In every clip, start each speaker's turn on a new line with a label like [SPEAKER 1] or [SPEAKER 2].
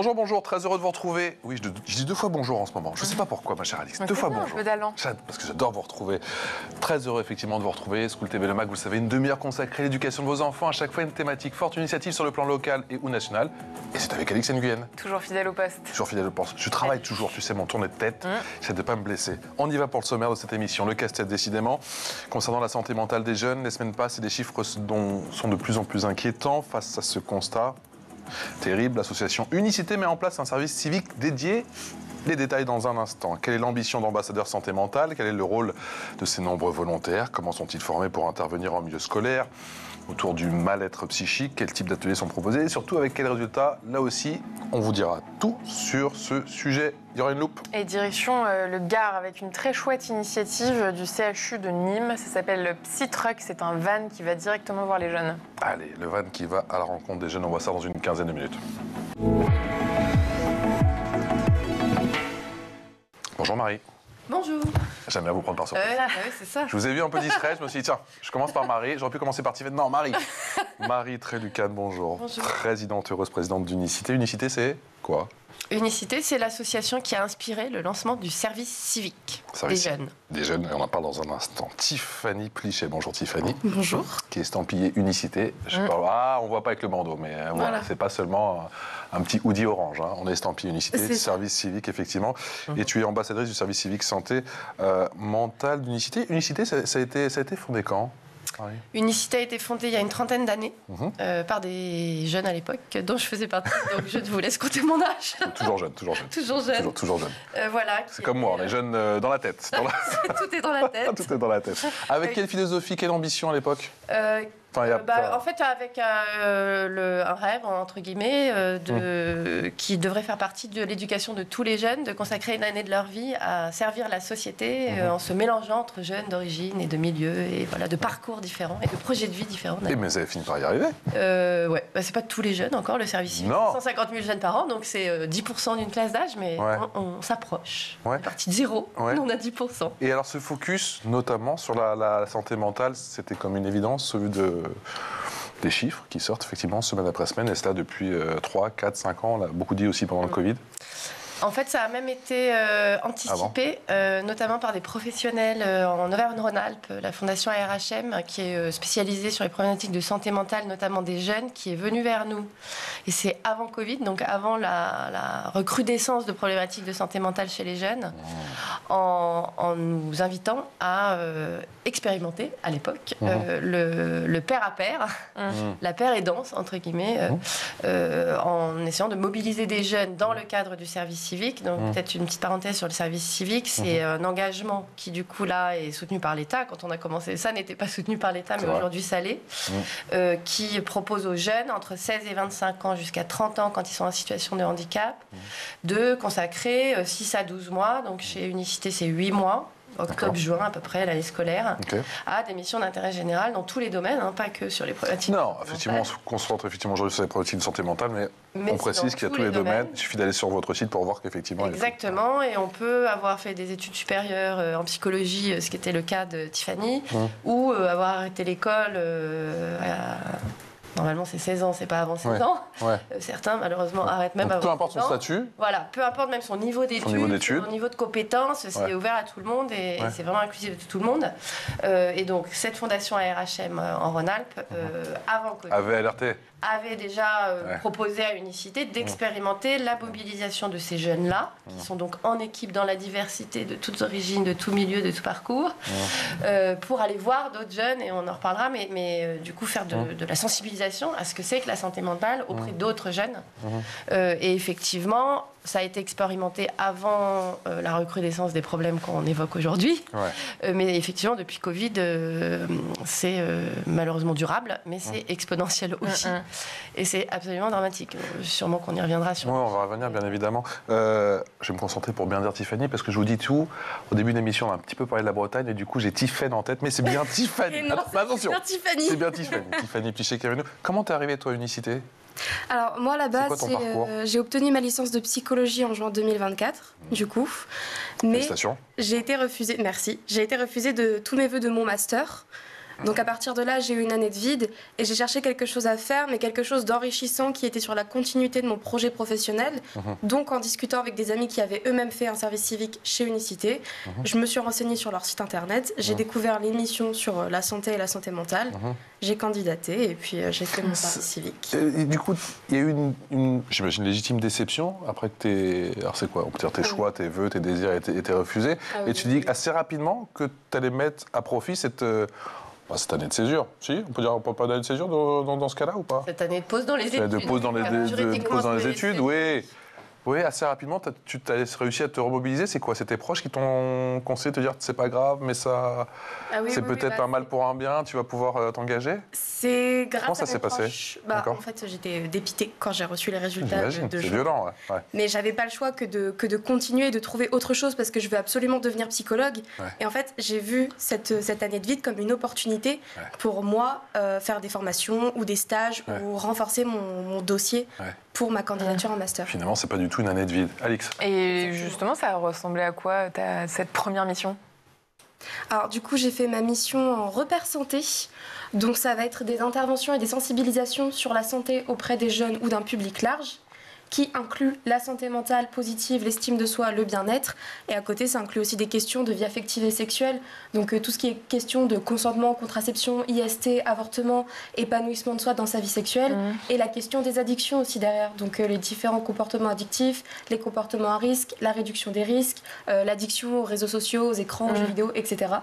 [SPEAKER 1] Bonjour, bonjour, très heureux de vous retrouver. Oui, je dis 2 fois bonjour en ce moment. Je ne sais pas pourquoi, ma chère Alix. 2 fois bonjour. Parce que j'adore vous retrouver. Très heureux, effectivement, de vous retrouver. School TV Le Mag, vous le savez, une demi-heure consacrée à l'éducation de vos enfants. À chaque fois, une thématique forte, une initiative sur le plan local et ou national. Et c'est avec Alix Nguyen.
[SPEAKER 2] Toujours fidèle au poste.
[SPEAKER 1] Toujours fidèle au poste. Je travaille toujours, tu sais, mon tourné de tête. J'essaie de ne pas me blesser. On y va pour le sommaire de cette émission. Le casse-tête, décidément. Concernant la santé mentale des jeunes, les semaines passent et les chiffres sont de plus en plus inquiétants face à ce constat. Terrible, l'association Unicité met en place un service civique dédié. Les détails dans un instant. Quelle est l'ambition d'ambassadeur santé mentale? Quel est le rôle de ces nombreux volontaires? Comment sont-ils formés pour intervenir en milieu scolaire? Autour du mal-être psychique, quel type d'ateliers sont proposés? Et surtout, avec quels résultats? Là aussi, on vous dira tout sur ce sujet. Il y aura une loupe.
[SPEAKER 2] Et direction le Gard, avec une très chouette initiative du CHU de Nîmes. Ça s'appelle le Psy-Truck. C'est un van qui va directement voir les jeunes.
[SPEAKER 1] Allez, le van qui va à la rencontre des jeunes. On voit ça dans une quinzaine de minutes. Bonjour Marie.
[SPEAKER 3] Bonjour.
[SPEAKER 1] J'aime bien vous prendre par surprise.
[SPEAKER 3] Oui, c'est ça.
[SPEAKER 1] Je vous ai vu un peu distrait, je me suis dit, tiens, je commence par Marie, j'aurais pu commencer par Tiffany. Non, Marie. Marie Trélucane, bonjour.
[SPEAKER 3] Bonjour.
[SPEAKER 1] Présidente heureuse, présidente d'Unicité. Unicité, c'est quoi?
[SPEAKER 3] Unicité, c'est l'association qui a inspiré le lancement du service civique des jeunes.
[SPEAKER 1] Des jeunes, et on en parle dans un instant. Tiffany Plichet, bonjour Tiffany.
[SPEAKER 3] Bonjour.
[SPEAKER 1] Qui est estampillée Unicité. On voit pas avec le bandeau, mais voilà, c'est pas seulement un petit hoodie orange. Hein. On est estampillé Unicité, service civique, effectivement. Et tu es ambassadrice du service civique santé mentale d'Unicité. Unicité, ça a été fondé quand? Oui.
[SPEAKER 3] Unicité a été fondée il y a une trentaine d'années par des jeunes à l'époque, dont je faisais partie, donc je vous laisse compter mon âge.
[SPEAKER 1] Toujours jeune, toujours jeune.
[SPEAKER 3] Toujours jeune.
[SPEAKER 1] Toujours jeune.
[SPEAKER 3] Voilà.
[SPEAKER 1] C'est comme moi, on est jeune dans la tête.
[SPEAKER 3] Tout est dans la tête.
[SPEAKER 1] Tout est dans la tête. Avec quelle philosophie, quelle ambition à l'époque?
[SPEAKER 3] En fait, avec un rêve, entre guillemets, qui devrait faire partie de l'éducation de tous les jeunes, de consacrer une année de leur vie à servir la société en se mélangeant entre jeunes d'origine et de milieux, et voilà, de parcours différents et de projets de vie différents.
[SPEAKER 1] Mais vous avez fini par y arriver.
[SPEAKER 3] Ouais, c'est pas tous les jeunes encore, le service civique. 150 000 jeunes par an, donc c'est 10% d'une classe d'âge, mais on s'approche. On est parti de 0, on a 10%.
[SPEAKER 1] Et alors ce focus, notamment sur la santé mentale, c'était comme une évidence, au vu des chiffres qui sortent effectivement semaine après semaine, et cela depuis 3, 4, 5 ans, on l'a beaucoup dit aussi pendant le Covid.
[SPEAKER 3] En fait, ça a même été anticipé, notamment par des professionnels en Auvergne-Rhône-Alpes, la fondation ARHM, qui est spécialisée sur les problématiques de santé mentale, notamment des jeunes, qui est venue vers nous. Et c'est avant Covid, donc avant la recrudescence de problématiques de santé mentale chez les jeunes, en nous invitant à expérimenter, à l'époque, le pair à pair, la paire aidance, entre guillemets, en essayant de mobiliser des jeunes dans le cadre du service civique. Donc peut-être une petite parenthèse sur le service civique, c'est un engagement qui du coup là est soutenu par l'État. Quand on a commencé ça, n'était pas soutenu par l'État, mais aujourd'hui ça l'est, qui propose aux jeunes entre 16 et 25 ans jusqu'à 30 ans quand ils sont en situation de handicap, de consacrer 6 à 12 mois, donc chez Unicité c'est 8 mois, octobre-juin à peu près, l'année scolaire, à des missions d'intérêt général dans tous les domaines, pas que sur les problématiques.
[SPEAKER 1] Non, effectivement, on se concentre aujourd'hui sur les problématiques de santé mentale, mais on précise qu'il y a tous les domaines. Il suffit d'aller sur votre site pour voir qu'effectivement...
[SPEAKER 3] Exactement, et on peut avoir fait des études supérieures en psychologie, ce qui était le cas de Tiffany, ou avoir arrêté l'école Normalement, c'est 16 ans, c'est pas avant 16 ans. Certains, malheureusement, arrêtent même avant 16 ans.
[SPEAKER 1] Peu importe son statut.
[SPEAKER 3] Voilà, peu importe même son niveau d'études, son niveau de compétences, c'est ouvert à tout le monde et c'est vraiment inclusif de tout le monde. Et donc, cette fondation ARHM en Rhône-Alpes, avant Covid, avait déjà proposé à Unicité d'expérimenter la mobilisation de ces jeunes-là, qui sont donc en équipe dans la diversité de toutes origines, de tout milieu, de tout parcours, pour aller voir d'autres jeunes, et on en reparlera, mais du coup faire de la sensibilisation à ce que c'est que la santé mentale auprès d'autres jeunes. Et effectivement, ça a été expérimenté avant la recrudescence des problèmes qu'on évoque aujourd'hui. Mais effectivement, depuis Covid, c'est malheureusement durable, mais c'est exponentiel aussi. Et c'est absolument dramatique. Sûrement qu'on y reviendra sur.
[SPEAKER 1] Oui, on va revenir, bien évidemment. Je vais me concentrer pour bien dire Tiffany, parce que je vous dis tout. Au début de l'émission, on a un petit peu parlé de la Bretagne, et du coup, j'ai Tiffany en tête, mais c'est bien Tiffany.
[SPEAKER 3] Non,
[SPEAKER 1] attention, c'est bien Tiffany. Tiffany Plichet qui est avec nous. Comment t'es arrivée, toi, à Unicité?
[SPEAKER 4] Alors, moi, à la base, j'ai obtenu ma licence de psychologie en juin 2024, du coup. Mais
[SPEAKER 1] félicitations.
[SPEAKER 4] J'ai été refusée, merci. J'ai été refusée de tous mes vœux de mon master. Donc à partir de là, j'ai eu une année de vide et j'ai cherché quelque chose à faire, mais quelque chose d'enrichissant qui était sur la continuité de mon projet professionnel. Donc en discutant avec des amis qui avaient eux-mêmes fait un service civique chez Unicité, je me suis renseignée sur leur site internet, j'ai découvert l'émission sur la santé et la santé mentale, j'ai candidaté et puis j'ai fait mon service civique.
[SPEAKER 1] Et du coup, il y a eu une j'imagine, légitime déception après que alors c'est quoi? On peut dire tes choix, tes vœux, tes désirs étaient refusés. Et tu dis assez rapidement que tu allais mettre à profit cette année de césure. Si, on peut pas d'année de césure dans ce cas-là ou pas?
[SPEAKER 3] Cette année de pause dans les études.
[SPEAKER 1] De pause dans les études, oui. Oui, assez rapidement, tu as réussi à te remobiliser. C'est quoi? C'est tes proches qui t'ont conseillé de te dire c'est pas grave, mais ça, c'est peut-être un mal pour un bien, tu vas pouvoir t'engager?
[SPEAKER 4] C'est grâce
[SPEAKER 1] Comment ça s'est passé?
[SPEAKER 4] En fait, j'étais dépitée quand j'ai reçu les résultats.
[SPEAKER 1] C'est violent, ouais.
[SPEAKER 4] Mais j'avais pas le choix que de continuer et de trouver autre chose parce que je veux absolument devenir psychologue. Ouais. Et en fait, j'ai vu cette année de vide comme une opportunité pour moi faire des formations ou des stages ou renforcer mon dossier pour ma candidature en master.
[SPEAKER 1] Finalement, c'est pas du tout une année de vide. Alix?
[SPEAKER 2] Et justement, ça ressemblait à quoi cette première mission?
[SPEAKER 4] Alors du coup, j'ai fait ma mission en repère santé. Donc ça va être des interventions et des sensibilisations sur la santé auprès des jeunes ou d'un public large, qui inclut la santé mentale positive, l'estime de soi, le bien-être. Et à côté, ça inclut aussi des questions de vie affective et sexuelle. Donc tout ce qui est question de consentement, contraception, IST, avortement, épanouissement de soi dans sa vie sexuelle. Et la question des addictions aussi derrière. Donc les différents comportements addictifs, les comportements à risque, la réduction des risques, l'addiction aux réseaux sociaux, aux écrans, aux jeux vidéo, etc.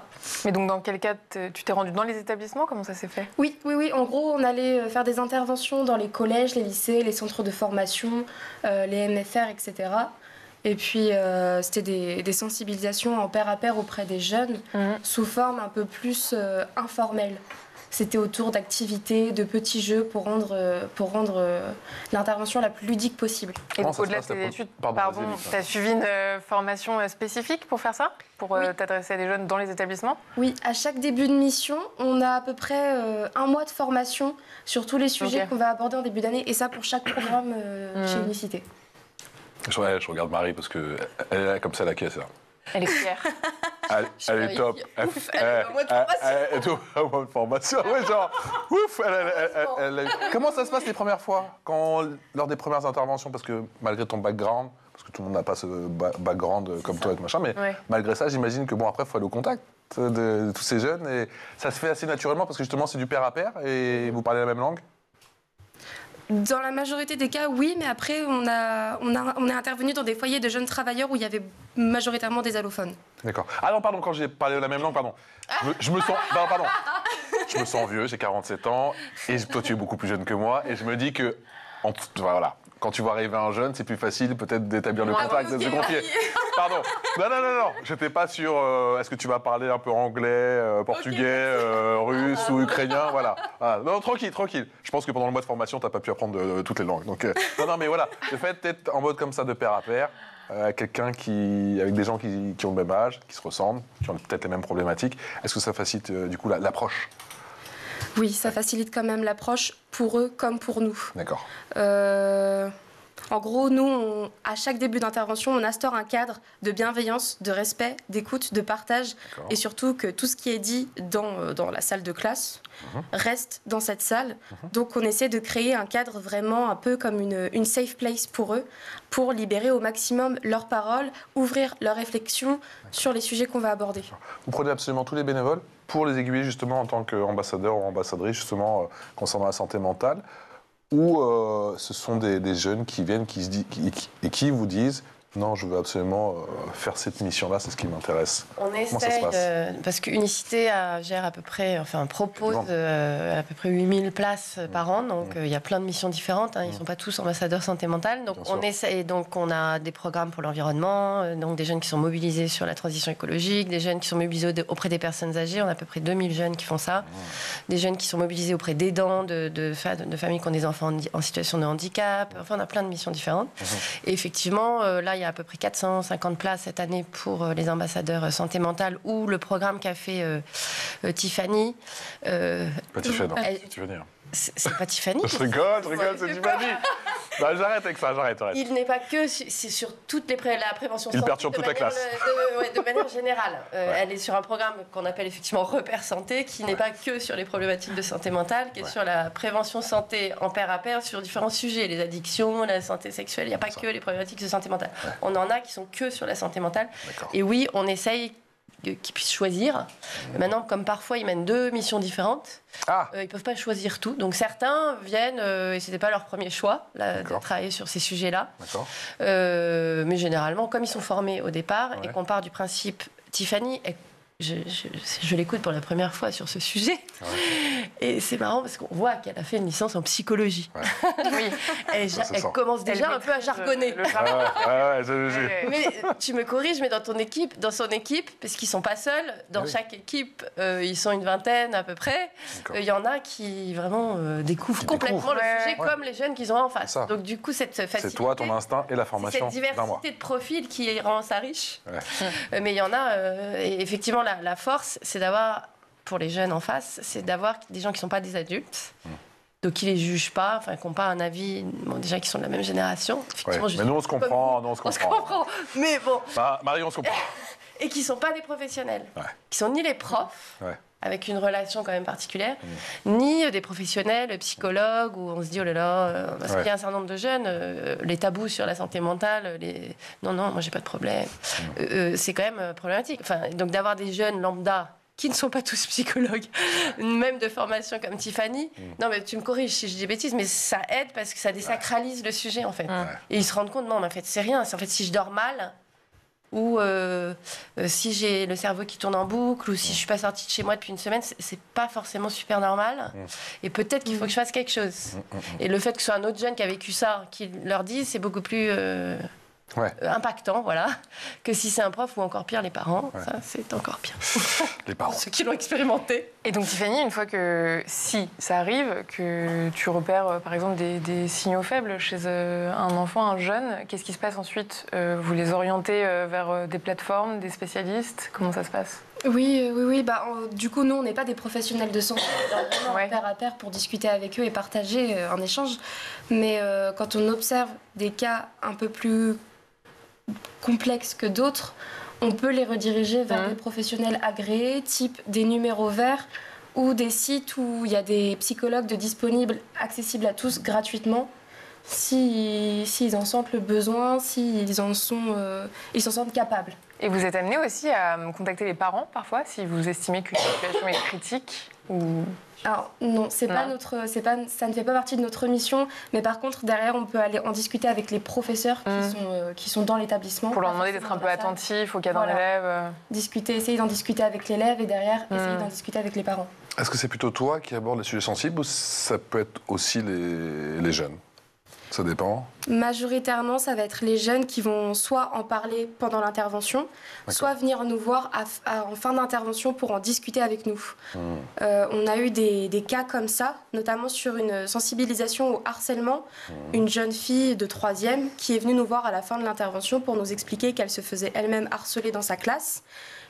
[SPEAKER 2] Mais donc dans quel cas tu t'es rendue dans les établissements? Comment ça s'est fait?
[SPEAKER 4] Oui. En gros, on allait faire des interventions dans les collèges, les lycées, les centres de formation, les MFR, etc. Et puis, c'était des sensibilisations en pair à pair auprès des jeunes, sous forme un peu plus informelle. C'était autour d'activités, de petits jeux pour rendre l'intervention la plus ludique possible.
[SPEAKER 2] Et donc, au-delà de tes études, tu as suivi une formation spécifique pour faire ça? Pour t'adresser à des jeunes dans les établissements? Oui,
[SPEAKER 4] à chaque début de mission, on a à peu près un mois de formation sur tous les sujets qu'on va aborder en début d'année, et ça pour chaque programme chez Unicité.
[SPEAKER 1] Je regarde Marie parce qu'elle est comme ça à la caisse. Là.
[SPEAKER 2] Elle est fière.
[SPEAKER 1] Elle est top.
[SPEAKER 3] Ouf, elle est en mode formation.
[SPEAKER 1] Elle est en mode formation. Oui, genre, ouf. Comment ça se passe les premières fois, lors des premières interventions? Parce que malgré ton background, parce que tout le monde n'a pas ce background comme toi, machin, mais malgré ça, j'imagine que après, il faut aller au contact de tous ces jeunes. Et ça se fait assez naturellement parce que justement, c'est du pair à pair et vous parlez la même langue?
[SPEAKER 4] Dans la majorité des cas, oui, mais après, on est intervenu dans des foyers de jeunes travailleurs où il y avait majoritairement des allophones. D'accord.
[SPEAKER 1] Ah non, pardon, quand j'ai parlé la même langue, pardon. Je me sens... pardon. Je me sens vieux, j'ai 47 ans, et toi, tu es beaucoup plus jeune que moi, et je me dis que... Voilà. Quand tu vois arriver un jeune, c'est plus facile peut-être d'établir le contact, de se confier. Pardon. Non. J'étais pas sûr. Est-ce que tu vas parler un peu anglais, portugais, russe ou ukrainien? Voilà. Non, tranquille. Je pense que pendant le mois de formation, t'as pas pu apprendre toutes les langues. Donc, non, mais voilà. Le fait d'être en mode comme ça, de pair à pair, avec des gens qui ont le même âge, qui se ressemblent, qui ont peut-être les mêmes problématiques, est-ce que ça facilite du coup l'approche?
[SPEAKER 4] Oui, ça facilite quand même l'approche pour eux comme pour nous.
[SPEAKER 1] D'accord.
[SPEAKER 4] En gros, nous, à chaque début d'intervention, on instaure un cadre de bienveillance, de respect, d'écoute, de partage, et surtout que tout ce qui est dit dans la salle de classe reste dans cette salle. Donc on essaie de créer un cadre vraiment un peu comme une safe place pour eux, pour libérer au maximum leurs paroles, ouvrir leurs réflexions sur les sujets qu'on va aborder.
[SPEAKER 1] Vous prenez absolument tous les bénévoles pour les aiguiller justement en tant qu'ambassadeur ou ambassadrice justement concernant la santé mentale, ou ce sont des jeunes qui viennent et qui vous disent non, je veux absolument faire cette mission-là, c'est ce qui m'intéresse.
[SPEAKER 3] On essaye, parce qu'Unicité gère à peu près, propose à peu près 8000 places par an, donc il y a plein de missions différentes, ils ne sont pas tous ambassadeurs santé mentale, donc on essaye, donc on a des programmes pour l'environnement, donc des jeunes qui sont mobilisés sur la transition écologique, des jeunes qui sont mobilisés auprès des personnes âgées, on a à peu près 2000 jeunes qui font ça, des jeunes qui sont mobilisés auprès d'aidants, de familles qui ont des enfants en situation de handicap, on a plein de missions différentes. Et effectivement, là, il y a à peu près 450 places cette année pour les ambassadeurs santé mentale ou le programme qu'a fait Tiffany.
[SPEAKER 1] Pas Tiffany, non. Tiffany.
[SPEAKER 3] C'est pas Tiffany.
[SPEAKER 1] Je rigole, c'est Tiffany. Bah, j'arrête avec ça, j'arrête.
[SPEAKER 3] Il n'est pas que c'est sur toutes la prévention.
[SPEAKER 1] Il perturbe toute la classe.
[SPEAKER 3] De manière générale. Elle est sur un programme qu'on appelle effectivement Repère Santé, qui n'est pas que sur les problématiques de santé mentale, qui est sur la prévention santé en pair à pair sur différents sujets, les addictions, la santé sexuelle. Il n'y a pas que les problématiques de santé mentale. On en a qui sont que sur la santé mentale. Et oui, on essaye qu'ils puissent choisir. Maintenant, comme parfois ils mènent 2 missions différentes, ils ne peuvent pas choisir tout. Donc certains viennent, et ce n'était pas leur premier choix, de travailler sur ces sujets-là. Mais généralement, comme ils sont formés au départ, et qu'on part du principe, Tiffany, je l'écoute pour la première fois sur ce sujet. Et c'est marrant parce qu'on voit qu'elle a fait une licence en psychologie. Oui. Elle commence déjà un peu à jargonner. Mais tu me corriges, mais dans son équipe, parce qu'ils ne sont pas seuls, dans chaque équipe, ils sont une vingtaine à peu près, il y en a qui vraiment découvrent complètement le sujet comme les jeunes qu'ils ont en face. Donc du coup, cette facilité...
[SPEAKER 1] C'est toi, ton instinct et la formation
[SPEAKER 3] cette diversité de profils qui rend ça riche. Mais il y en a, et effectivement, la force, c'est d'avoir, pour les jeunes en face, c'est d'avoir des gens qui ne sont pas des adultes, donc qui ne les jugent pas, enfin, qui n'ont pas un avis, déjà qui sont de la même génération.
[SPEAKER 1] Mais nous, on se comprend. On se comprend.
[SPEAKER 3] Mais bon.
[SPEAKER 1] Marie, on se comprend.
[SPEAKER 3] Et qui ne sont pas des professionnels, qui ne sont ni les profs, avec une relation quand même particulière, ni des professionnels, psychologues, où on se dit, oh là là, parce qu'il y a un certain nombre de jeunes, les tabous sur la santé mentale, non, moi j'ai pas de problème, c'est quand même problématique. Enfin, donc d'avoir des jeunes lambda qui ne sont pas tous psychologues, même de formation comme Tiffany, non mais tu me corriges si je dis des bêtises, mais ça aide parce que ça désacralise le sujet en fait. Et ils se rendent compte, non mais en fait c'est rien, en fait si je dors mal, ou si j'ai le cerveau qui tourne en boucle, ou si je ne suis pas sortie de chez moi depuis une semaine, c'est pas forcément super normal. Et peut-être qu'il faut que je fasse quelque chose. Et le fait que ce soit un autre jeune qui a vécu ça, qui leur dise, c'est beaucoup plus impactant, voilà, que si c'est un prof ou encore pire les parents. Ça, c'est encore pire.
[SPEAKER 1] Les parents.
[SPEAKER 3] Ceux qui l'ont expérimenté.
[SPEAKER 2] Et donc Tiffany, une fois que, si ça arrive, que tu repères par exemple des signaux faibles chez un enfant, un jeune, qu'est-ce qui se passe ensuite? Vous les orientez vers des plateformes, des spécialistes? Comment ça se passe?
[SPEAKER 4] Oui. Du coup, nous, on n'est pas des professionnels de santé. On est vraiment pair à pair pour discuter avec eux et partager un échange. Mais quand on observe des cas un peu plus complexes que d'autres, on peut les rediriger vers des professionnels agréés, type des numéros verts ou des sites où il y a des psychologues disponibles, accessibles à tous gratuitement, s'ils en sentent le besoin, s'ils s'en sentent capables.
[SPEAKER 2] Et vous êtes amené aussi à contacter les parents parfois, si vous estimez qu'une situation est critique ou...
[SPEAKER 4] Alors non, ça ne fait pas partie de notre mission, mais par contre derrière on peut aller en discuter avec les professeurs qui sont dans l'établissement.
[SPEAKER 2] Pour leur demander d'être un peu attentifs au cas d'un élève.
[SPEAKER 4] Essayer d'en discuter avec l'élève et derrière essayer d'en discuter avec les parents.
[SPEAKER 1] Est-ce que c'est plutôt toi qui abordes les sujets sensibles ou ça peut être aussi les jeunes? Ça dépend.
[SPEAKER 4] Majoritairement, ça va être les jeunes qui vont soit en parler pendant l'intervention, soit venir nous voir en fin d'intervention pour en discuter avec nous. On a eu des cas comme ça, notamment sur une sensibilisation au harcèlement. Une jeune fille de 3e qui est venue nous voir à la fin de l'intervention pour nous expliquer qu'elle se faisait elle-même harceler dans sa classe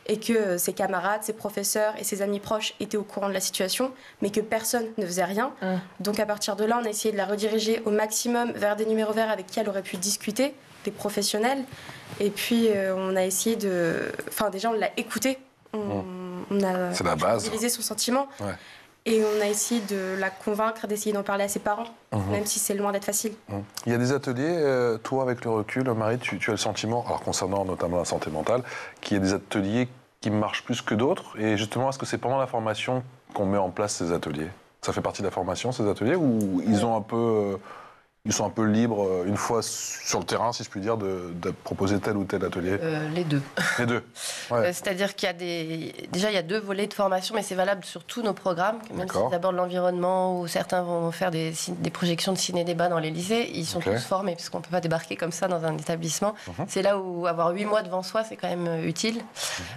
[SPEAKER 4] et que ses camarades, ses professeurs et ses amis proches étaient au courant de la situation, mais que personne ne faisait rien. Donc à partir de là, on a essayé de la rediriger au maximum vers des numéros verts avec qui elle aurait pu discuter, des professionnels. Et puis on a essayé de... Enfin déjà, on l'a écoutée. On a utilisé son sentiment. Et on a essayé de la convaincre, d'essayer d'en parler à ses parents, même si c'est loin d'être facile.
[SPEAKER 1] Il y a des ateliers, toi avec le recul, Marie, tu as le sentiment, alors concernant notamment la santé mentale, qu'il y a des ateliers qui marchent plus que d'autres. Et justement, est-ce que c'est pendant la formation qu'on met en place ces ateliers? Ça fait partie de la formation, ces ateliers, ou ils sont un peu libres, une fois sur le terrain, si je puis dire, de proposer tel ou tel atelier?
[SPEAKER 3] Les deux.
[SPEAKER 1] Les deux.
[SPEAKER 3] C'est-à-dire qu'il y a déjà, il y a 2 volets de formation, mais c'est valable sur tous nos programmes. Même s'ils abordent l'environnement, ou certains vont faire des projections de ciné-débat dans les lycées, ils sont tous formés, parce qu'on ne peut pas débarquer comme ça dans un établissement. C'est là où avoir 8 mois devant soi, c'est quand même utile.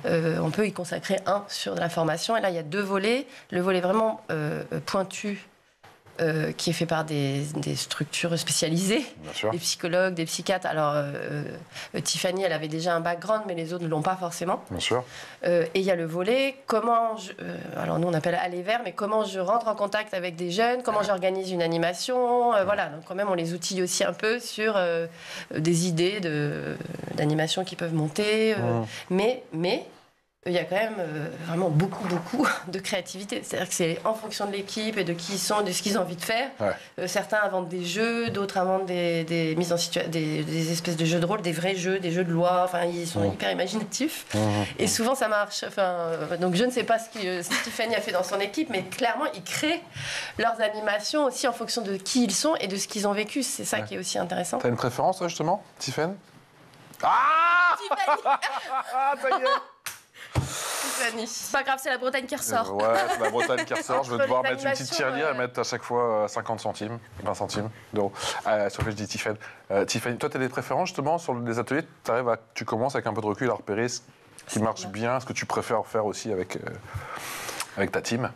[SPEAKER 3] On peut y consacrer 1 sur la formation. Et là, il y a 2 volets. Le volet vraiment pointu, qui est fait par des structures spécialisées, des psychologues, des psychiatres. Alors, Tiffany, elle avait déjà un background, mais les autres ne l'ont pas forcément.
[SPEAKER 1] Bien sûr.
[SPEAKER 3] Et il y a le volet, alors nous on appelle aller vers, mais comment je rentre en contact avec des jeunes, comment j'organise une animation, voilà. Donc quand même, on les outille aussi un peu sur des idées d'animation qui peuvent monter, mais il y a quand même vraiment beaucoup de créativité. C'est-à-dire que c'est en fonction de l'équipe et de qui ils sont, de ce qu'ils ont envie de faire. Certains inventent des jeux, d'autres inventent des mises en situation, des espèces de jeux de rôle, des vrais jeux, des jeux de loi. Enfin, ils sont hyper imaginatifs. Et souvent, ça marche. Enfin, donc, je ne sais pas ce que Tiffany a fait dans son équipe, mais clairement, ils créent leurs animations aussi en fonction de qui ils sont et de ce qu'ils ont vécu. C'est ça qui est aussi intéressant.
[SPEAKER 1] T'as une préférence, toi, justement, Tiffany? Ah ça y est.
[SPEAKER 4] C'est pas grave, c'est la Bretagne qui ressort.
[SPEAKER 1] Ouais, c'est la Bretagne qui ressort. Je vais devoir mettre une petite tirelire et mettre à chaque fois 50 centimes, 20 centimes d'euros. Sur que je dis Tiffany. Tiffany, toi, tu as des préférences justement sur les ateliers. Tu commences avec un peu de recul à repérer ce qui marche bien, ce que tu préfères faire aussi avec ta team.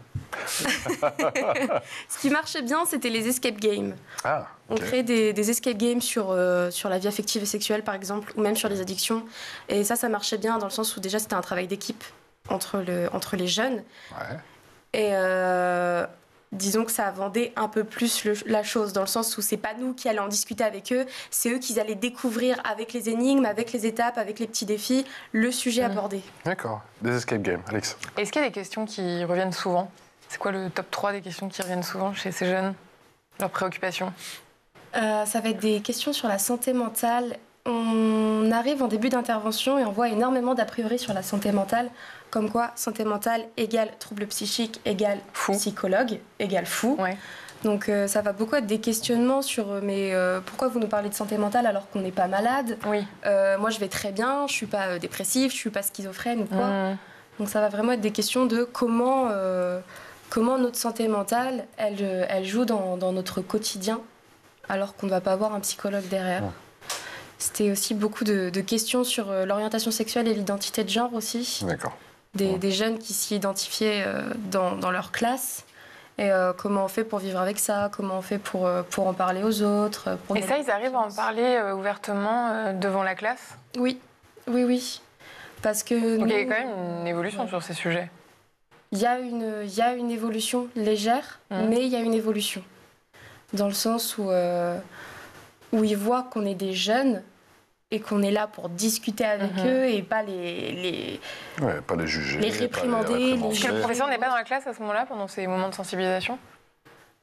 [SPEAKER 4] Ce qui marchait bien, c'était les escape games.
[SPEAKER 1] Ah, okay.
[SPEAKER 4] On crée des escape games sur la vie affective et sexuelle, par exemple, ou même sur les addictions. Et ça marchait bien dans le sens où déjà, c'était un travail d'équipe entre les jeunes. Et disons que ça vendait un peu plus la chose, dans le sens où c'est pas nous qui allons en discuter avec eux, c'est eux qui allaient découvrir avec les énigmes, avec les étapes, avec les petits défis, le sujet abordé.
[SPEAKER 1] D'accord. Des escape games. Alix?
[SPEAKER 2] Est-ce qu'il y a des questions qui reviennent souvent? C'est quoi le top 3 des questions qui reviennent souvent chez ces jeunes? Leurs préoccupations?
[SPEAKER 4] Ça va être des questions sur la santé mentale. On arrive en début d'intervention et on voit énormément d'a priori sur la santé mentale, comme quoi santé mentale égale trouble psychique égale psychologue égale fou.
[SPEAKER 2] Ouais.
[SPEAKER 4] Donc ça va beaucoup être des questionnements sur pourquoi vous nous parlez de santé mentale alors qu'on n'est pas malade?
[SPEAKER 2] Oui.
[SPEAKER 4] Moi je vais très bien, je suis pas dépressive, je suis pas schizophrène ou quoi. Donc ça va vraiment être des questions de comment notre santé mentale elle joue dans notre quotidien alors qu'on ne va pas avoir un psychologue derrière. C'était aussi beaucoup de questions sur l'orientation sexuelle et l'identité de genre aussi.
[SPEAKER 1] D'accord.
[SPEAKER 4] Des jeunes qui s'y identifiaient dans leur classe. Et comment on fait pour vivre avec ça? Comment on fait pour en parler aux autres?
[SPEAKER 2] Et ça, ils arrivent à en parler ouvertement devant la classe?
[SPEAKER 4] Oui. Parce que
[SPEAKER 2] donc il y a quand même une évolution sur ces sujets.
[SPEAKER 4] Il y a une évolution légère, mais il y a une évolution. Dans le sens où ils voient qu'on est des jeunes et qu'on est là pour discuter avec eux et pas
[SPEAKER 1] pas les juger,
[SPEAKER 4] les réprimander.
[SPEAKER 2] Est-ce que le professeur n'est pas dans la classe à ce moment-là, pendant ces moments de sensibilisation?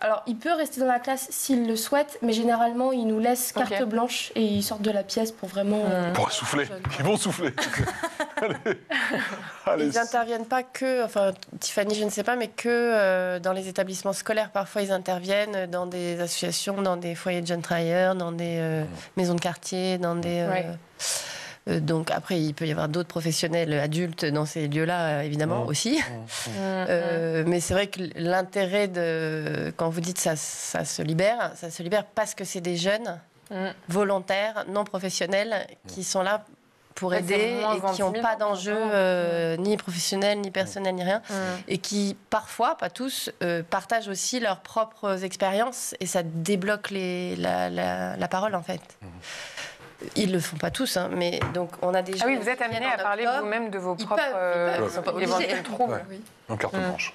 [SPEAKER 4] Alors, il peut rester dans la classe s'il le souhaite, mais généralement, il nous laisse carte blanche et ils sortent de la pièce pour vraiment...
[SPEAKER 1] Pour souffler. Ils vont souffler. Allez.
[SPEAKER 3] Ils n'interviennent pas que... Enfin, Tiffany, je ne sais pas, mais que dans les établissements scolaires. Parfois, ils interviennent dans des associations, dans des foyers de jeunes travailleurs, dans des maisons de quartier, dans des... Donc après, il peut y avoir d'autres professionnels adultes dans ces lieux-là, évidemment, aussi. Mais c'est vrai que l'intérêt quand vous dites ça se libère parce que c'est des jeunes volontaires, non professionnels, qui sont là pour aider et qui n'ont pas d'enjeu ni professionnel, ni personnel, ni rien. Et qui, parfois, pas tous, partagent aussi leurs propres expériences et ça débloque la parole, en fait. Ils le font pas tous, hein, mais donc on a des gens.
[SPEAKER 2] Ah oui, vous êtes amenés à parler vous-même de vos propres éventuels troubles.
[SPEAKER 1] En carte blanche.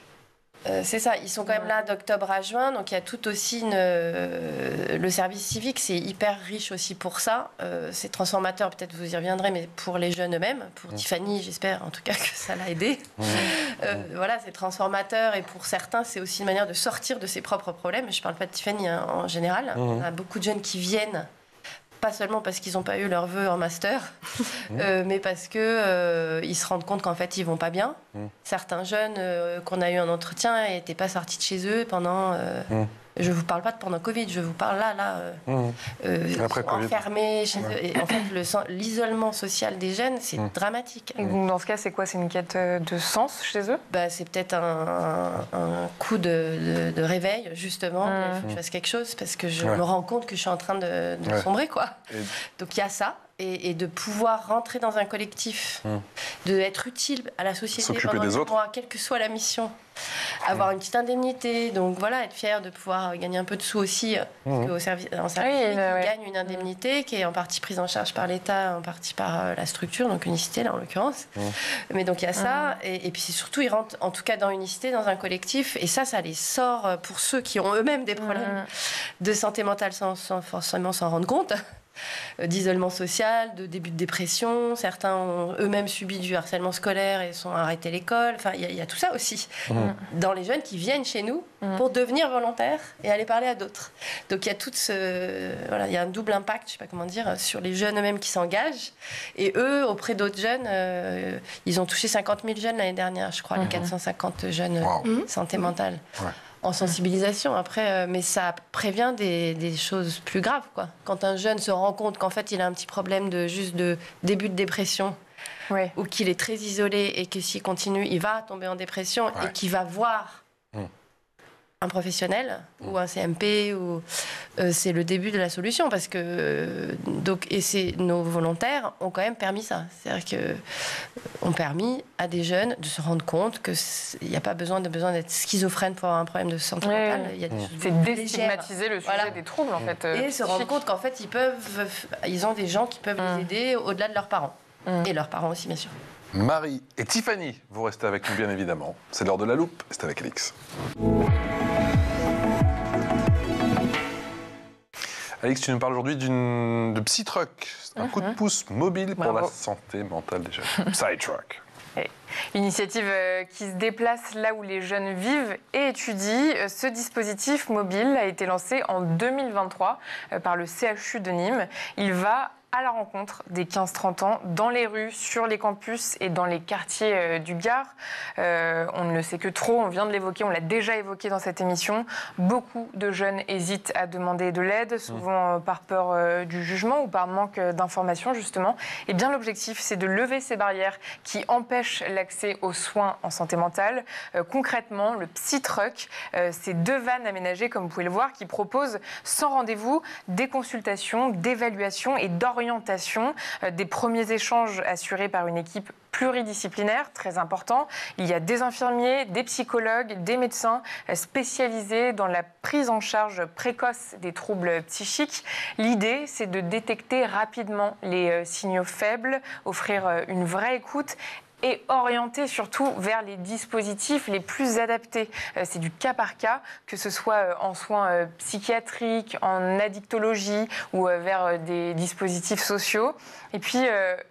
[SPEAKER 3] C'est ça, ils sont quand même là d'octobre à juin, donc il y a tout aussi le service civique, c'est hyper riche aussi pour ça. C'est transformateur, peut-être vous y reviendrez, mais pour les jeunes eux-mêmes, pour Tiffany, j'espère en tout cas que ça l'a aidé. Voilà, c'est transformateur et pour certains, c'est aussi une manière de sortir de ses propres problèmes. Je parle pas de Tiffany hein, en général. On a beaucoup de jeunes qui viennent. Pas seulement parce qu'ils n'ont pas eu leur vœu en master, mais parce qu'ils se rendent compte qu'en fait, ils ne vont pas bien. Certains jeunes qu'on a eu en entretien n'étaient pas sortis de chez eux pendant... Je ne vous parle pas de pendant Covid, je vous parle
[SPEAKER 1] après Covid.
[SPEAKER 3] Enfermés chez eux. Et en fait, l'isolement social des jeunes, c'est dramatique.
[SPEAKER 2] Dans ce cas, c'est quoi? C'est une quête de sens chez eux?
[SPEAKER 3] C'est peut-être un coup de réveil, justement. Il faut que je fasse quelque chose parce que je me rends compte que je suis en train de sombrer, quoi. Donc il y a ça. et de pouvoir rentrer dans un collectif, d'être utile à la société pendant
[SPEAKER 1] des autres.
[SPEAKER 3] Mois, quelle que soit la mission, avoir une petite indemnité, donc voilà, être fier de pouvoir gagner un peu de sous aussi, parce qu'en service public, ils gagnent une indemnité qui est en partie prise en charge par l'État, en partie par la structure, donc Unicité là en l'occurrence. Mais donc il y a ça, et puis c'est surtout ils rentrent en tout cas dans Unicité, dans un collectif, et ça les sort pour ceux qui ont eux-mêmes des problèmes de santé mentale sans forcément s'en rendre compte. D'isolement social, de début de dépression. Certains ont eux-mêmes subi du harcèlement scolaire et sont arrêtés l'école. Enfin, il y a tout ça aussi dans les jeunes qui viennent chez nous pour devenir volontaires et aller parler à d'autres. Donc il y a tout il y a un double impact, je sais pas comment dire, sur les jeunes eux-mêmes qui s'engagent et eux auprès d'autres jeunes. Ils ont touché 50 000 jeunes l'année dernière, je crois, les 450 jeunes santé mentale. En sensibilisation après, mais ça prévient des choses plus graves, quoi. Quand un jeune se rend compte qu'en fait il a un petit problème de début de dépression, ou qu'il est très isolé et que s'il continue il va tomber en dépression et qu'il va voir un professionnel ou un CMP, c'est le début de la solution, parce que nos volontaires ont quand même permis ça, c'est-à-dire que ont permis à des jeunes de se rendre compte que il n'y a pas besoin d'être schizophrène pour avoir un problème de santé mentale.
[SPEAKER 2] C'est déstigmatiser le sujet des troubles en fait.
[SPEAKER 3] Et se rendre compte qu'en fait ils ont des gens qui peuvent les aider au-delà de leurs parents et leurs parents aussi bien sûr.
[SPEAKER 1] Marie et Tiffany, vous restez avec nous bien évidemment. C'est l'heure de la loupe, c'est avec Alix. Alix, tu nous parles aujourd'hui de Psytruck, un coup de pouce mobile pour la santé mentale des jeunes. Psytruck.
[SPEAKER 2] Initiative qui se déplace là où les jeunes vivent et étudient. Ce dispositif mobile a été lancé en 2023 par le CHU de Nîmes. Il va à la rencontre des 15-30 ans dans les rues, sur les campus et dans les quartiers du Gard. On ne le sait que trop, on vient de l'évoquer, on l'a déjà évoqué dans cette émission. Beaucoup de jeunes hésitent à demander de l'aide, souvent par peur du jugement ou par manque d'informations justement. Et bien l'objectif, c'est de lever ces barrières qui empêchent l'accès aux soins en santé mentale. Concrètement, le Psytruck, c'est 2 vannes aménagées, comme vous pouvez le voir, qui proposent sans rendez-vous des consultations, d'évaluation et d'orientation, des premiers échanges assurés par une équipe pluridisciplinaire, très important. Il y a des infirmiers, des psychologues, des médecins spécialisés dans la prise en charge précoce des troubles psychiques. L'idée, c'est de détecter rapidement les signaux faibles, offrir une vraie écoute et orienter surtout vers les dispositifs les plus adaptés. C'est du cas par cas, que ce soit en soins psychiatriques, en addictologie ou vers des dispositifs sociaux. Et puis,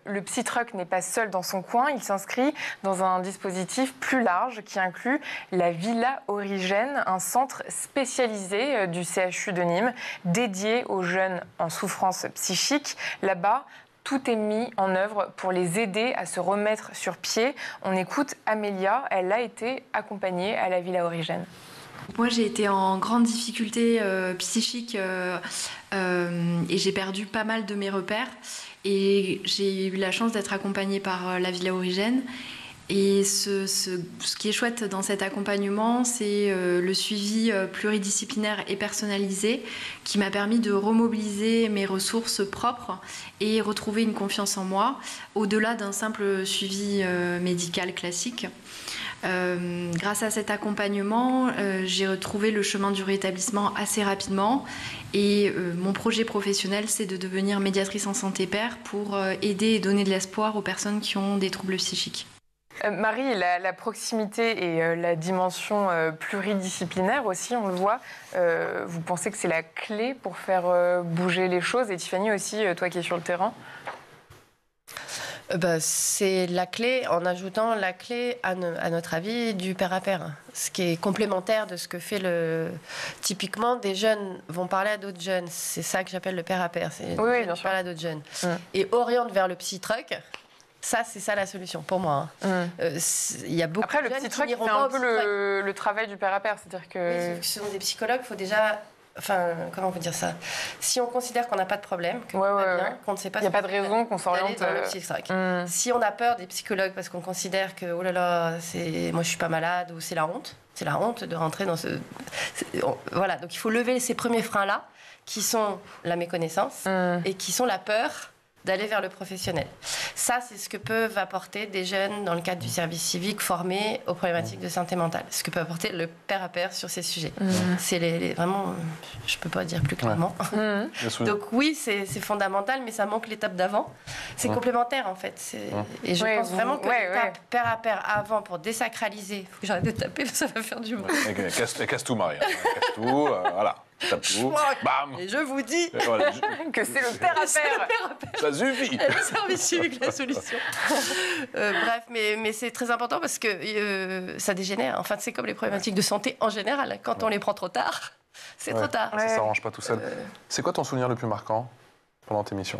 [SPEAKER 2] le Psytruck n'est pas seul dans son coin, il s'inscrit dans un dispositif plus large qui inclut la Villa Origène, un centre spécialisé du CHU de Nîmes, dédié aux jeunes en souffrance psychique. Là-bas, tout est mis en œuvre pour les aider à se remettre sur pied. On écoute Amélia, elle a été accompagnée à la Villa Origène.
[SPEAKER 5] Moi, j'ai été en grande difficulté psychique et j'ai perdu pas mal de mes repères. Et j'ai eu la chance d'être accompagnée par la Villa Origène. Et ce qui est chouette dans cet accompagnement, c'est le suivi pluridisciplinaire et personnalisé qui m'a permis de remobiliser mes ressources propres et retrouver une confiance en moi, au-delà d'un simple suivi médical classique. Grâce à cet accompagnement, j'ai retrouvé le chemin du rétablissement assez rapidement et mon projet professionnel, c'est de devenir médiatrice en santé pair pour aider et donner de l'espoir aux personnes qui ont des troubles psychiques.
[SPEAKER 2] Marie, la proximité et la dimension pluridisciplinaire aussi, on le voit. Vous pensez que c'est la clé pour faire bouger les choses? Et Tiffany aussi, toi qui es sur le terrain.
[SPEAKER 3] C'est la clé, en ajoutant la clé, à notre avis, du pair à pair. Ce qui est complémentaire de ce que fait typiquement, des jeunes vont parler à d'autres jeunes. C'est ça que j'appelle le pair à pair. C'est
[SPEAKER 2] oui, bien sûr.
[SPEAKER 3] Parler à d'autres jeunes. Et oriente vers le Psytruck. Ça, c'est ça la solution pour moi. Il y a beaucoup
[SPEAKER 2] Après,
[SPEAKER 3] de
[SPEAKER 2] le
[SPEAKER 3] jeunes
[SPEAKER 2] Psytruck
[SPEAKER 3] qui
[SPEAKER 2] fait un peu le travail du pair à pair. C'est-à-dire que...
[SPEAKER 3] Oui, ce sont des psychologues, il faut déjà... Enfin, comment on peut dire ça? Si on considère qu'on n'a pas de problème, que tout va bien, qu'on ne sait pas...
[SPEAKER 2] Il n'y a pas de raison qu'on s'oriente
[SPEAKER 3] vers le Psytruck. Si on a peur des psychologues parce qu'on considère que, oh là là, moi je suis pas malade, ou c'est la honte. C'est la honte de rentrer dans ce... Voilà, donc il faut lever ces premiers freins-là, qui sont la méconnaissance et qui sont la peur d'aller vers le professionnel. Ça, c'est ce que peuvent apporter des jeunes dans le cadre du service civique formés aux problématiques de santé mentale. Ce que peut apporter le pair à pair sur ces sujets. C'est vraiment, je ne peux pas dire plus clairement. Donc oui, c'est fondamental, mais ça manque l'étape d'avant. C'est complémentaire en fait. Et je pense vraiment que l'étape pair à pair avant pour désacraliser, il faut que j'arrête de taper, ça va faire du mal.
[SPEAKER 1] Casse tout, Marie. Casse tout, voilà. Tape tout, bam.
[SPEAKER 3] Et je vous dis
[SPEAKER 2] que c'est le pair à pair.
[SPEAKER 1] Ça suffit.
[SPEAKER 3] Le service civique, la solution. Bref, mais c'est très important parce que ça dégénère. Enfin, c'est comme les problématiques de santé en général. Quand on les prend trop tard, c'est trop tard.
[SPEAKER 1] Ça s'arrange pas tout seul. C'est quoi ton souvenir le plus marquant pendant ta mission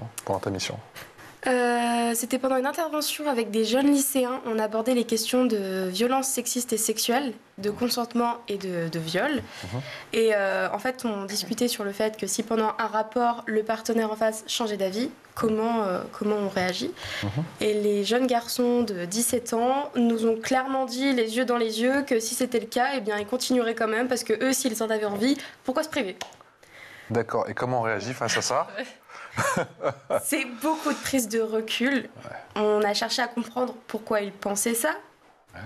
[SPEAKER 4] C'était pendant une intervention avec des jeunes lycéens. On abordait les questions de violences sexistes et sexuelles, de consentement et de viol. Et en fait, on discutait sur le fait que si pendant un rapport, le partenaire en face changeait d'avis, comment on réagit. Et les jeunes garçons de 17 ans nous ont clairement dit, les yeux dans les yeux, que si c'était le cas, eh bien, ils continueraient quand même, parce que eux, s'ils en avaient envie, pourquoi se priver ?
[SPEAKER 1] D'accord. Et comment on réagit face à ça ?
[SPEAKER 4] C'est beaucoup de prise de recul. On a cherché à comprendre pourquoi ils pensaient ça,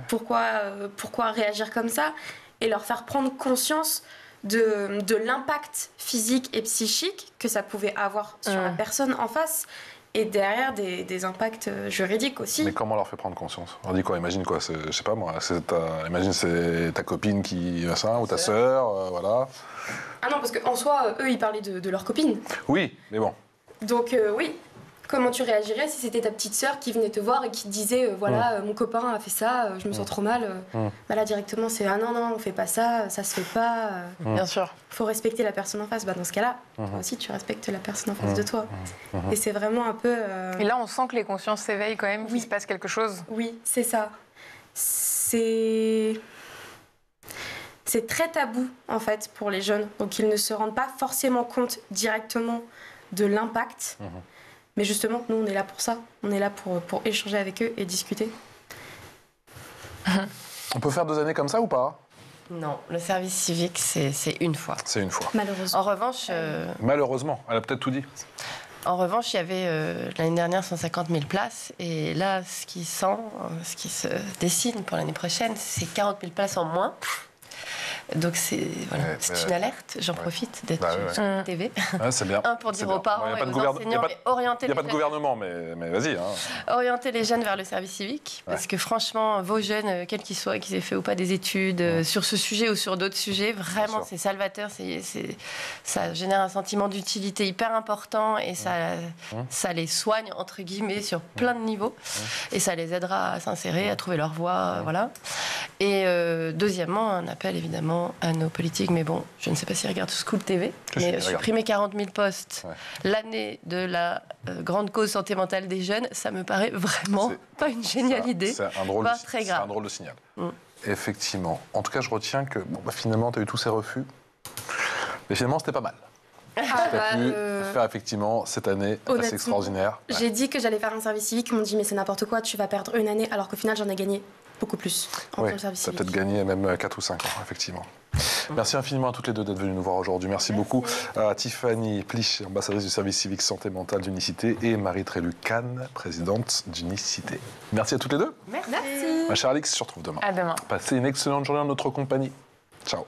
[SPEAKER 4] pourquoi réagir comme ça, et leur faire prendre conscience de l'impact physique et psychique que ça pouvait avoir sur la personne en face, et derrière des impacts juridiques aussi.
[SPEAKER 1] Mais comment on leur fait prendre conscience ? On dit quoi ? Imagine quoi ? Je sais pas moi. Imagine c'est ta copine qui ça, ou ta sœur, voilà.
[SPEAKER 4] Ah non, parce qu'en soi, eux, ils parlaient de leur copine.
[SPEAKER 1] Oui, mais bon.
[SPEAKER 4] Donc oui, comment tu réagirais si c'était ta petite sœur qui venait te voir et qui te disait mon copain a fait ça, je me sens trop mal. Bah là directement c'est ah non on fait pas ça, ça se fait pas.
[SPEAKER 2] Bien sûr.
[SPEAKER 4] Faut respecter la personne en face. Bah dans ce cas-là, toi aussi tu respectes la personne en face de toi. Et c'est vraiment un peu.
[SPEAKER 2] Et là on sent que les consciences s'éveillent quand même, qu'il se passe quelque chose.
[SPEAKER 4] Oui, c'est ça. C'est très tabou en fait pour les jeunes, donc ils ne se rendent pas forcément compte directement de l'impact. Mais justement, nous, on est là pour ça. On est là pour échanger avec eux et discuter.
[SPEAKER 1] On peut faire 2 années comme ça ou pas ?
[SPEAKER 3] Non, le service civique, c'est une fois.
[SPEAKER 1] C'est une fois.
[SPEAKER 4] Malheureusement.
[SPEAKER 3] En revanche...
[SPEAKER 1] Malheureusement, elle a peut-être tout dit.
[SPEAKER 3] En revanche, il y avait l'année dernière 150 000 places. Et là, ce qui se dessine pour l'année prochaine, c'est 40 000 places en moins. Donc c'est une alerte, j'en profite d'être sur TV.
[SPEAKER 1] C'est bien.
[SPEAKER 3] Pour dire aux parents et aux enseignants, orienter les jeunes.
[SPEAKER 1] Il n'y a pas de gouvernement, mais vas-y.
[SPEAKER 3] Orienter les jeunes vers le service civique, parce que franchement, vos jeunes, quels qu'ils soient, qu'ils aient fait ou pas des études sur ce sujet ou sur d'autres sujets, vraiment c'est salvateur, ça génère un sentiment d'utilité hyper important et ça les soigne, entre guillemets, sur plein de niveaux. Et ça les aidera à s'insérer, à trouver leur voie, voilà. Et deuxièmement, un appel évidemment à nos politiques, mais bon, je ne sais pas s'ils regardent School TV, mais supprimer 40 000 postes l'année de la grande cause santé mentale des jeunes, ça me paraît vraiment pas une géniale idée.
[SPEAKER 1] C'est un drôle de signal. Effectivement. En tout cas, je retiens que finalement, tu as eu tous ces refus, mais finalement, c'était pas mal. Tu as pu faire effectivement cette année assez extraordinaire.
[SPEAKER 4] J'ai dit que j'allais faire un service civique, ils m'ont dit mais c'est n'importe quoi, tu vas perdre une année, alors qu'au final j'en ai gagné beaucoup plus en service civique.
[SPEAKER 1] Tu as peut-être gagné même 4 ou 5 ans, effectivement. Merci infiniment à toutes les deux d'être venues nous voir aujourd'hui. Merci beaucoup à Tiffany Plich, ambassadrice du service civique santé mentale d'Unicité, et Marie Trélu-Cannes, présidente d'Unicité. Merci à toutes les deux.
[SPEAKER 3] Merci.
[SPEAKER 1] Ma chère Alix, je te retrouve demain.
[SPEAKER 2] À demain.
[SPEAKER 1] Passez une excellente journée en notre compagnie. Ciao.